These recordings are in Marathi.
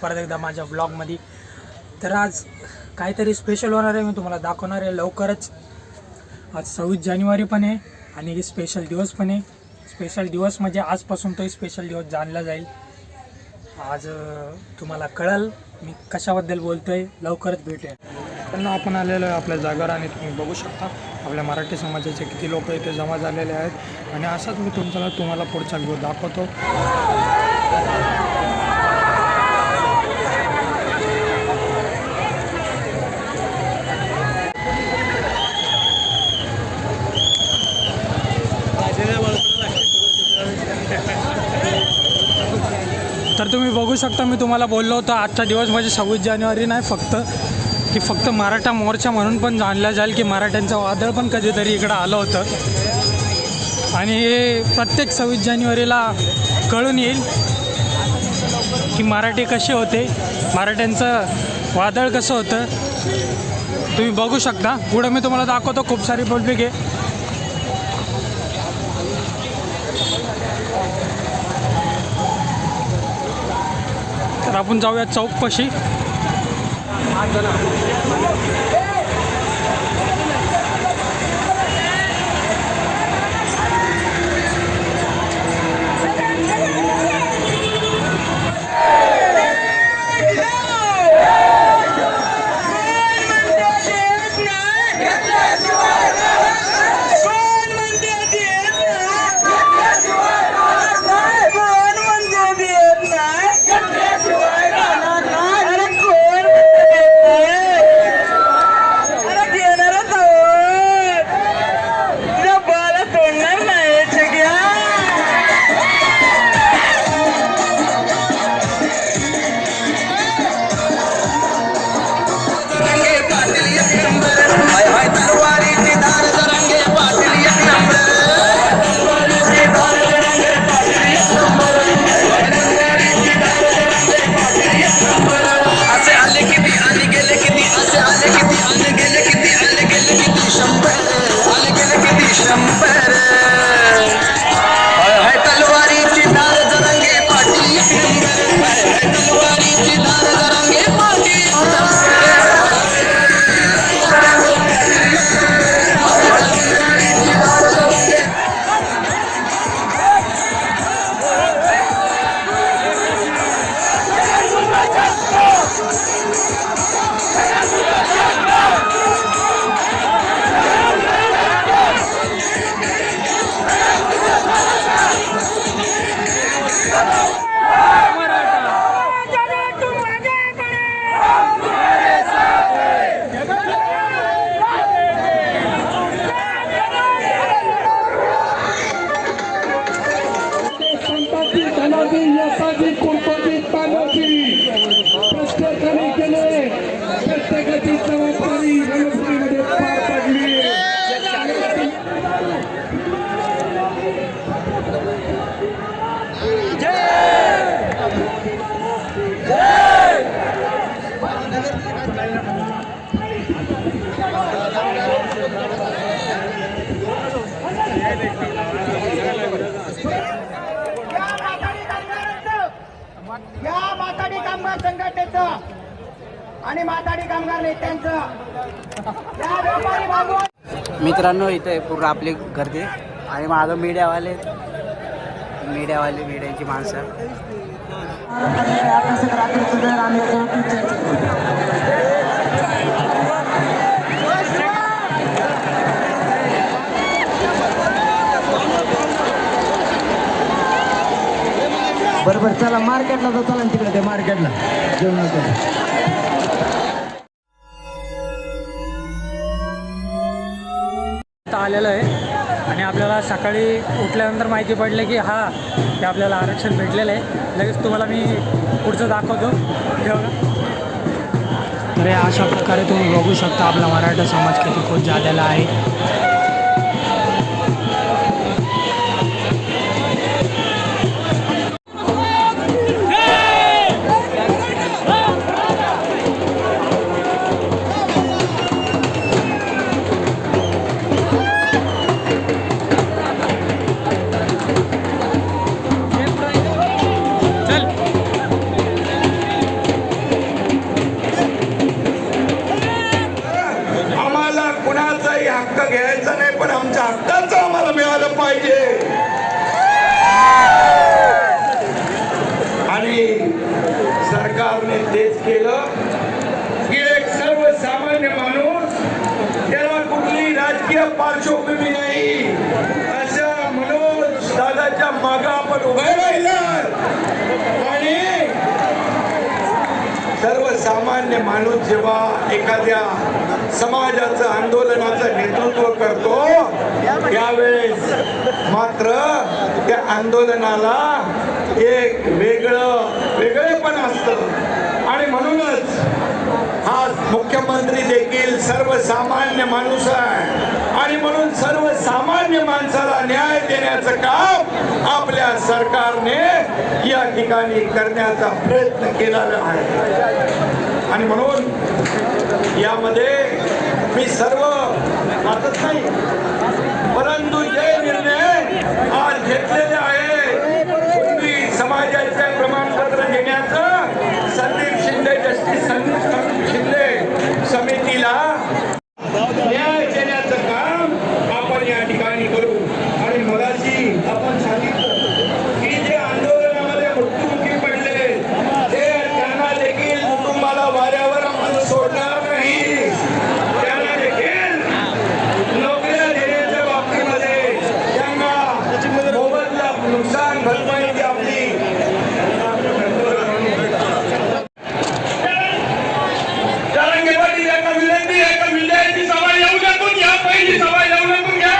परत एकदा माझ्या व्लॉगमध्ये। तर आज काहीतरी स्पेशल होणार आहे, मी तुम्हाला दाखवणार आहे लवकरच। आज 26 जानेवारी पण आहे आणि स्पेशल दिवस पण आहे। स्पेशल दिवस म्हणजे आजपासून तो स्पेशल दिवस जाणला जाईल। आज तुम्हाला कळेल मी कशाबद्दल बोलतोय। लवकरच भेटूया। पण आपण आलेलो आहे आपल्या जागेवर आणि तुम्ही बघू शकता आपल्या मराठी समाजाचे किती लोक इथे जमा झालेले आहेत। आणि असाच मी तुम्हाला पुढचा व्हिडिओ दाखवतो। तर तुम्ही बघू शकता मी तुम्हाला बोललो होतो आजचा दिवस म्हणजे 26 जानेवारी नाही फक्त मराठा मोर्चा म्हणून पण जाणला जाईल की मराठ्यांचं वादळ पण कधीतरी इकडं आलं होतं। आणि प्रत्येक 26 जानेवारीला कळून येईल की मराठी कसे होते, मराठ्यांचं वादळ कसं होतं। तुम्ही बघू शकता पुढं मी तुम्हाला दाखवतो खूप सारी पब्लिक आहे। तर आपण जाऊया चौकपाशी। या माथाडी कामगार संघटनेचं आणि माथाडी कामगार नेत्यांचं या व्यापारी बांधव मित्रांनो इथे पूर्ण आपली गर्दी आणि मागं मीडियावाले मीडियाची माणसं। बरोबर चला मार्केटला जाऊ, चला तिकडे ते मार्केटला जेवण आलेलं आहे। आणि आपल्याला सकाळी उठल्यानंतर माहिती पडलं की ते आपल्याला आरक्षण भेटलेलं आहे। लगेच तुम्हाला मी पुढचं दाखवतो ठेवा। तर अशा प्रकारे तुम्ही बघू शकता आपला मराठा समाज किती खुश झालेला आहे। घ्यायचा नाही, पण आमच्या हक्काचं आम्हाला मिळालं पाहिजे. आणि सरकारने तेच केलं की एक सर्वसामान्य माणूस, त्याला कुठली राजकीय पार्श्वभूमी नाही, अशा मनोज दादाच्या मागे आपण उभे राहिला. आणि सर्वसामान्य माणूस जेव्हा एखाद्या समाजाचं आंदोलनाचं नेतृत्व करतो, त्यावेळेस मात्र त्या आंदोलनाला एक वेगळेपण असतं. आणि म्हणूनच हा मुख्यमंत्री देखील सर्वसामान्य माणूस आहे. आणि म्हणून सर्वसामान्य माणसाला न्याय देण्याचं काम आपल्या सरकारने या ठिकाणी करण्याचा प्रयत्न केलेला आहे. आणि म्हणून यामध्ये मी सर्व वाटत नाही, परंतु जे निर्णय आज घेतलेले आहे, कुणबी समाजाचे प्रमाणपत्र देण्याचं संदीप शिंदे, जस्टिस संदीप शिंदे समितीला न्याय देण्याचं काम आपण या ठिकाणी करू. आणि मगाशी आपण सांगितलं की जे आंदोलनामध्ये मृत्युमुखी पडले, ते त्यांना देखील कुटुंबाला वाऱ्यावर आपण सोडणार नाही. त्यांना देखील नोकऱ्या देण्याच्या बाबतीमध्ये त्यांना मोबदला, नुकसान भरपाईची आपली विद्यार्थी सभा येऊ नकून घ्या, पहिली सभा येऊ नकून घ्या.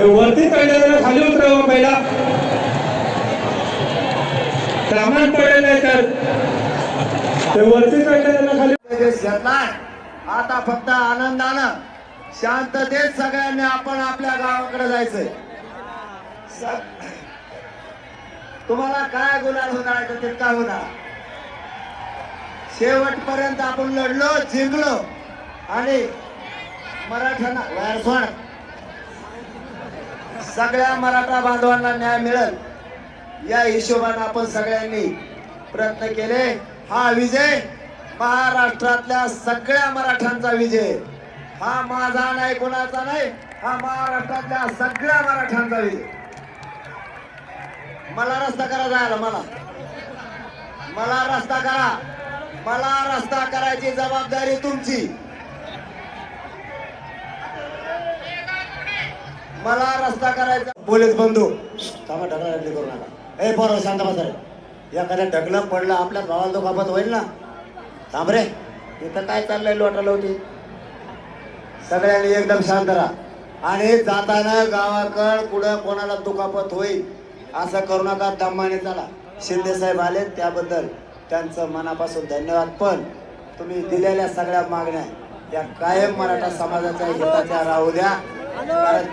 वरती चढलेला खाली उतरावं पहिला, सामान पडेल नाही तर ते वरती चढलेला खाली. आता फक्त आनंदानं शांततेत सगळ्यांनी आपण आपल्या गावाकडे जायचंय. तुम्हाला काय गुलाल होणार तर तितका होणार. शेवटपर्यंत आपण लढलो, जिंकलो आणि मराठ्यांना वारसोड सगळ्या मराठा बांधवांना न्याय मिळेल या हिशोबाने आपण सगळ्यांनी प्रयत्न केले. हा विजय महाराष्ट्रातल्या सगळ्या मराठ्यांचा विजय. हा माझा नाही, कोणाचा नाही, हा महाराष्ट्रातल्या सगळ्या मराठ्यांचा विजय. मला रस्ता करा जायला, मला रस्ता करा, मला रस्ता करायची जबाबदारी तुमची. मला रस्ता करायचा. पोलीस बंधू थांबा, ढकलाढकली करू नका. ए बरोबर शांत बसा रे. एखाद्या ढकलं पडलं आपल्या भावाला दुखापत होईल ना. थांब रे, इथं काय चाललंय लोटाला होती. सगळ्यांनी एकदम शांत राहा आणि जाताना गावाकड कुठं कोणाला दुखापत होईल असं करू नका. दमाने चला. शिंदे साहेब आले त्याबद्दल त्यांचं मनापासून धन्यवाद. पण तुम्ही दिलेल्या सगळ्या मागण्या त्या कायम मराठा समाजाच्या हिताच्या राहू द्या, कारण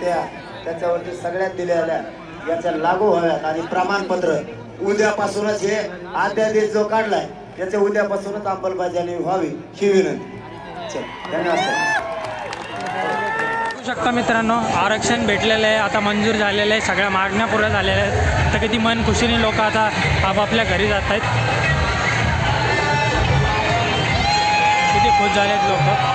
त्याच्यावरती सगळ्यात दिलेल्या याच्या लागू व्हाव्यात. आणि प्रमाणपत्र उद्यापासूनच, हे अध्यादेश जो काढलाय याच्या उद्यापासूनच अंमलबजावणी व्हावी ही विनंती. धन्यवाद. बघू शकता मित्रांनो, आरक्षण भेटलेलं आहे, आता मंजूर झालेलं आहे, सगळ्या मागण्या पुऱ्या झालेल्या आहेत. तर किती मन खुशीने लोक आता आपापल्या घरी जात आहेत. किती खुश झाले आहेत लोक.